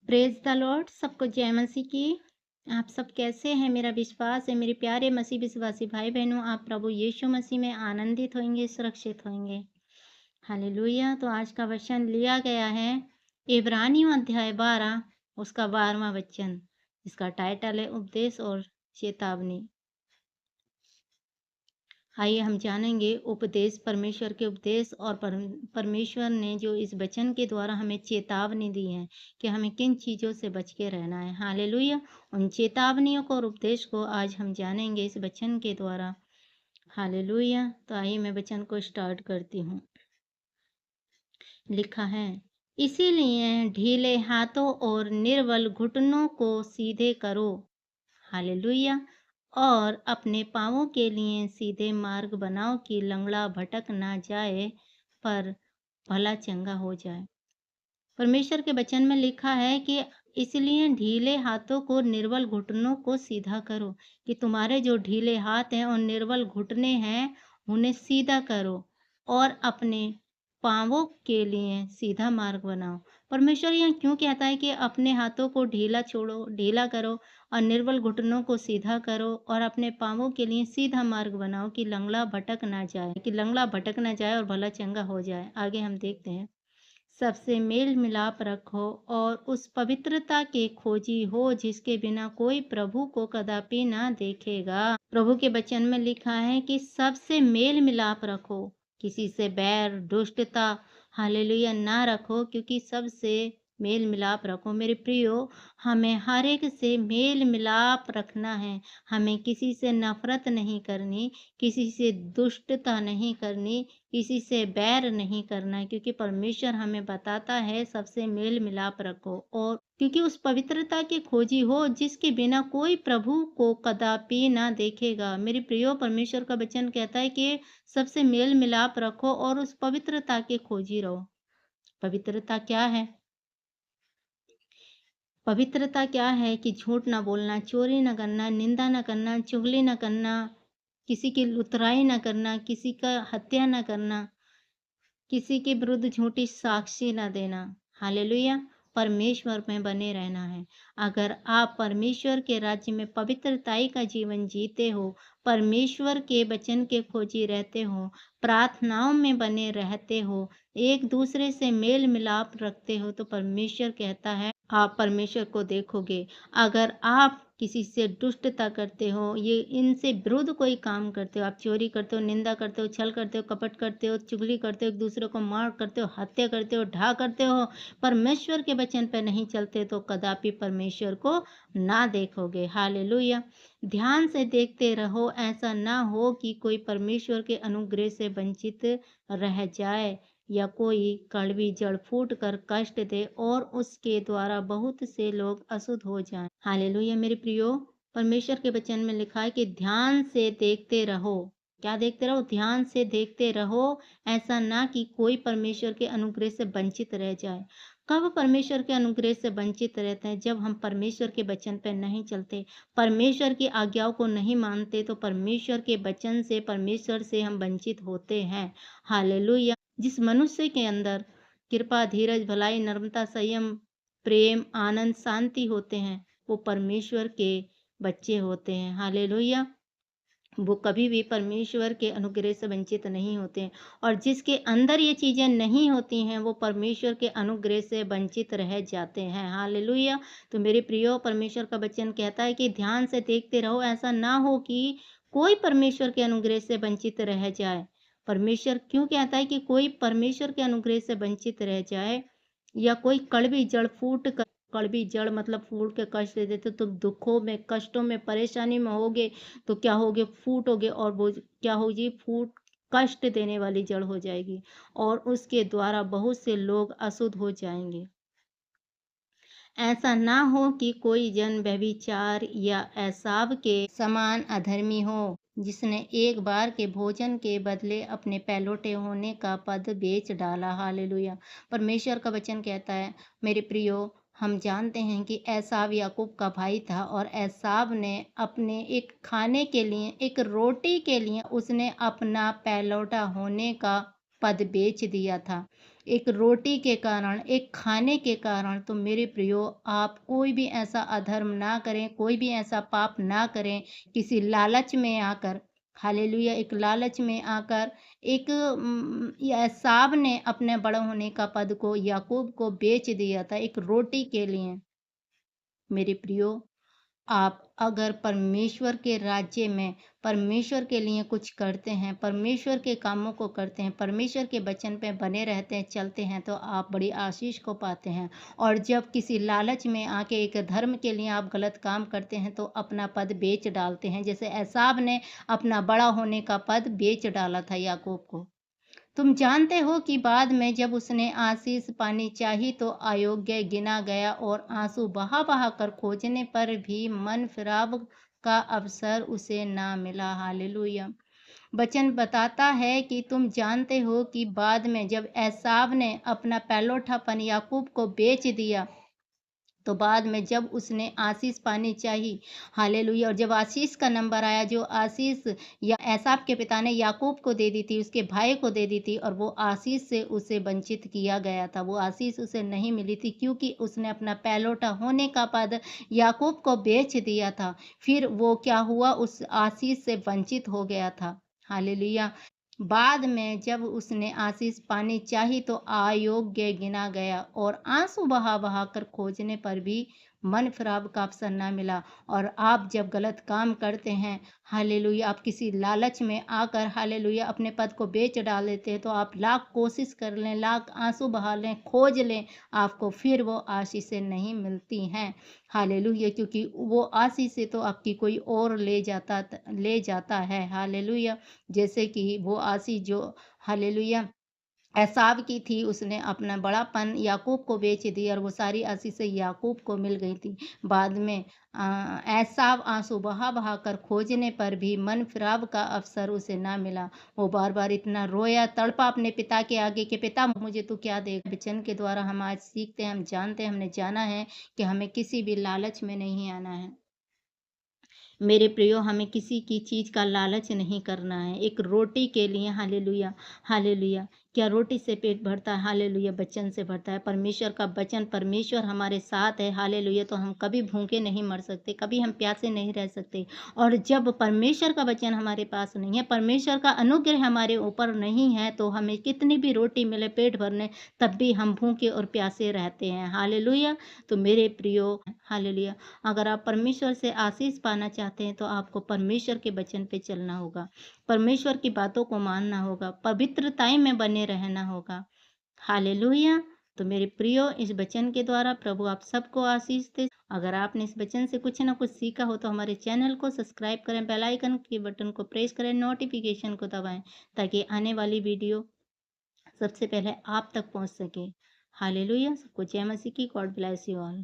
Praise the Lord. सबको जय मसीह की। आप सब कैसे हैं? मेरा विश्वास है मेरे प्यारे मसीह विश्वासी भाई बहनों, आप प्रभु यीशु मसीह में आनंदित होंगे, सुरक्षित होंगे। हालेलुया। तो आज का वचन लिया गया है इब्रानियों अध्याय 12 उसका 12वां वचन, इसका टाइटल है उपदेश और चेतावनी। आइए हम जानेंगे उपदेश, परमेश्वर के उपदेश और परमेश्वर ने जो इस वचन के द्वारा हमें चेतावनी दी है कि हमें किन चीज़ों से बच के रहना है। हालेलुया। उन चेतावनियों को और उपदेश को आज हम जानेंगे इस वचन के द्वारा। हालेलुया। तो आइए मैं वचन को स्टार्ट करती हूँ। लिखा है, इसीलिए ढीले हाथों और निर्बल घुटनों को सीधे करो। हालेलुया। और अपने पाँवों के लिए सीधे मार्ग बनाओ कि लंगड़ा भटक ना जाए पर भला चंगा हो जाए। परमेश्वर के वचन में लिखा है कि इसलिए ढीले हाथों को निर्बल घुटनों को सीधा करो, कि तुम्हारे जो ढीले हाथ हैं और निर्बल घुटने हैं उन्हें सीधा करो और अपने पाँवों के लिए सीधा मार्ग बनाओ। परमेश्वर यहाँ क्यों कहता है कि अपने हाथों को ढीला छोड़ो, ढीला करो और निर्बल घुटनों को सीधा करो और अपने पाँवों के लिए सीधा मार्ग बनाओ कि लंगड़ा भटक ना जाए और भला चंगा हो जाए। आगे हम देखते हैं, सबसे मेल मिलाप रखो और उस पवित्रता के खोजी हो जिसके बिना कोई प्रभु को कदापि ना देखेगा। प्रभु के वचन में लिखा है कि सबसे मेल मिलाप रखो, किसी से बैर दुष्टता हालेलुया ना रखो, क्योंकि सबसे मेल मिलाप रखो। मेरे प्रियो, हमें हर एक से मेल मिलाप रखना है। हमें किसी से नफरत नहीं करनी, किसी से दुष्टता नहीं करनी, किसी से बैर नहीं करना है, क्योंकि परमेश्वर हमें बताता है सबसे मेल मिलाप रखो। और क्योंकि उस पवित्रता की खोजी हो जिसके बिना कोई प्रभु को कदापि ना देखेगा। मेरे प्रियो, परमेश्वर का वचन कहता है कि सबसे मेल मिलाप रखो और उस पवित्रता के खोजी रहो। पवित्रता क्या है? पवित्रता क्या है कि झूठ ना बोलना, चोरी ना करना, निंदा ना करना, चुगली ना करना, किसी की लुतराई ना करना, किसी का हत्या ना करना, किसी के विरुद्ध झूठी साक्षी न देना। हालेलुया। परमेश्वर में बने रहना है। अगर आप परमेश्वर के राज्य में पवित्रताई का जीवन जीते हो, परमेश्वर के वचन के खोजी रहते हो, प्रार्थनाओं में बने रहते हो, एक दूसरे से मेल मिलाप रखते हो, तो परमेश्वर कहता है आप परमेश्वर को देखोगे। अगर आप किसी से दुष्टता करते हो, ये इनसे विरुद्ध कोई काम करते हो, आप चोरी करते हो, निंदा करते हो, छल करते हो, कपट करते हो, चुगली करते हो, एक दूसरे को मार करते हो, हत्या करते हो, ढा करते हो, परमेश्वर के वचन पे नहीं चलते, तो कदापि परमेश्वर को ना देखोगे। हालेलुया। ध्यान से देखते रहो, ऐसा ना हो कि कोई परमेश्वर के अनुग्रह से वंचित रह जाए या कोई कड़वी जड़ फूट कर कष्ट दे और उसके द्वारा बहुत से लोग अशुद्ध हो जाएं। हालेलुया। मेरे प्रियो, परमेश्वर के वचन में लिखा है कि ध्यान से देखते रहो। क्या देखते रहो? ध्यान से देखते रहो, ऐसा ना कि कोई परमेश्वर के अनुग्रह से वंचित रह जाए। कब परमेश्वर के अनुग्रह से वंचित रहते हैं? जब हम परमेश्वर के वचन पर नहीं चलते, परमेश्वर की आज्ञाओं को नहीं मानते, तो परमेश्वर के वचन से, परमेश्वर से हम वंचित होते हैं। हालेलुया। जिस मनुष्य के अंदर कृपा, धीरज, भलाई, नम्रता, संयम, प्रेम, आनंद, शांति होते हैं, वो परमेश्वर के बच्चे होते हैं। हालेलुया। वो कभी भी परमेश्वर के अनुग्रह से वंचित नहीं होते हैं। और जिसके अंदर ये चीज़ें नहीं होती हैं, वो परमेश्वर के अनुग्रह से वंचित रह जाते हैं। हालेलुया। तो मेरे प्रियो, परमेश्वर का वचन कहता है कि ध्यान से देखते रहो, ऐसा ना हो कि कोई परमेश्वर के अनुग्रह से वंचित रह जाए। परमेश्वर क्यों कहता है कि कोई परमेश्वर के अनुग्रह से वंचित रह जाए, या कोई कड़वी जड़ मतलब फूट के कष्ट दे देते, तो दुखों में, कष्टों में, परेशानी में होगे, तो क्या होगे? फूटोगे, और वो क्या होगी? फूट कष्ट देने वाली जड़ हो जाएगी और उसके द्वारा बहुत से लोग अशुद्ध हो जाएंगे। ऐसा ना हो कि कोई जन व्यभिचार या एसाव के समान अधर्मी हो, जिसने एक बार के भोजन के बदले अपने पहलौठे होने का पद बेच डाला। हालेलुया। परमेश्वर का वचन कहता है, मेरे प्रियो, हम जानते हैं कि एसाव याकूब का भाई था और एसाव ने अपने एक खाने के लिए, एक रोटी के लिए उसने अपना पहलौठा होने का पद बेच दिया था, एक रोटी के कारण, एक खाने के कारण। तो मेरे प्रियो, आप कोई भी ऐसा अधर्म ना करें, कोई भी ऐसा पाप ना करें, किसी लालच में आकर, हालेलुया, एक लालच में आकर एक एसाव ने अपने बड़ा होने का पद को याकूब को बेच दिया था एक रोटी के लिए। मेरे प्रियो, आप अगर परमेश्वर के राज्य में परमेश्वर के लिए कुछ करते हैं, परमेश्वर के कामों को करते हैं, परमेश्वर के वचन पे बने रहते हैं, चलते हैं, तो आप बड़ी आशीष को पाते हैं। और जब किसी लालच में आके एक धर्म के लिए आप गलत काम करते हैं, तो अपना पद बेच डालते हैं। जैसे एसाव ने अपना बड़ा होने का पद बेच डाला था याकूब को। तुम जानते हो कि बाद में जब उसने आशीष पानी चाही तो अयोग्य गिना गया और आंसू बहा बहा कर खोजने पर भी मन फिराव का अवसर उसे ना मिला। हालेलुया। वचन बताता है कि तुम जानते हो कि बाद में जब एसाव ने अपना पहलौठापन याकूब को बेच दिया, तो बाद में जब उसने आशीष पानी चाही, हालेलुया, और जब आशीष का नंबर आया, जो आशीष या एसाव के पिता ने याकूब को दे दी थी, उसके भाई को दे दी थी, और वो आशीष से उसे वंचित किया गया था, वो आशीष उसे नहीं मिली थी, क्योंकि उसने अपना पहलौठा होने का पद याकूब को बेच दिया था। फिर वो क्या हुआ, उस आशीष से वंचित हो गया था। हालेलुया। बाद में जब उसने आशीष पानी चाही तो अयोग्य गिना गया और आंसू बहा बहा कर खोजने पर भी मन फिराव का अवसर ना मिला। और आप जब गलत काम करते हैं, हालेलुया, आप किसी लालच में आकर, हालेलुया, अपने पद को बेच डाल देते हैं, तो आप लाख कोशिश कर लें, लाख आंसू बहा लें, खोज लें, आपको फिर वो आशीषें नहीं मिलती हैं। हालेलुया, क्योंकि वो आशीषें तो आपकी कोई और ले जाता है। हालेलुया। जैसे कि वो आशीष जो, हालेलुया, एसाव की थी, उसने अपना बड़ापन याकूब को बेच दिया और वो सारी आशीषें याकूब को मिल गई थी। बाद में एसाव आंसू बहा बहा कर खोजने पर भी मन फिराव का अवसर उसे ना मिला। वो बार बार इतना रोया, तड़पा अपने पिता के आगे कि पिता मुझे तू क्या देगा। वचन के द्वारा हम आज सीखते हैं, हम जानते हैं, हमने जाना है कि हमें किसी भी लालच में नहीं आना है। मेरे प्रियो, हमें किसी की चीज़ का लालच नहीं करना है। एक रोटी के लिए, हालेलुया, हालेलुया, क्या रोटी से पेट भरता है? हालेलुया, वचन से भरता है। परमेश्वर का वचन, परमेश्वर हमारे साथ है, हालेलुया, तो हम कभी भूखे नहीं मर सकते, कभी हम प्यासे नहीं रह सकते। और जब परमेश्वर का वचन हमारे पास नहीं है, परमेश्वर का अनुग्रह हमारे ऊपर नहीं है, तो हमें कितनी भी रोटी मिले पेट भरने, तब भी हम भूखे और प्यासे रहते हैं। हालेलुया। तो मेरे प्रियो, हालेलुया, अगर आप परमेश्वर से आशीष पाना चाहते हैं, तो आपको परमेश्वर के वचन पे चलना होगा, परमेश्वर की बातों को मानना होगा, पवित्रताई में बने रहना होगा। हालेलुया। तो मेरे प्रियो, इस वचन के द्वारा प्रभु आप सबको आशीष दे। अगर आपने इस वचन से कुछ ना कुछ सीखा हो, तो हमारे चैनल को सब्सक्राइब करें, बेल आइकन के बटन को प्रेस करें, नोटिफिकेशन को दबाएं, ताकि आने वाली वीडियो सबसे पहले आप तक पहुंच सके। हालेलुया। सबको जय मसीह की। God bless you all.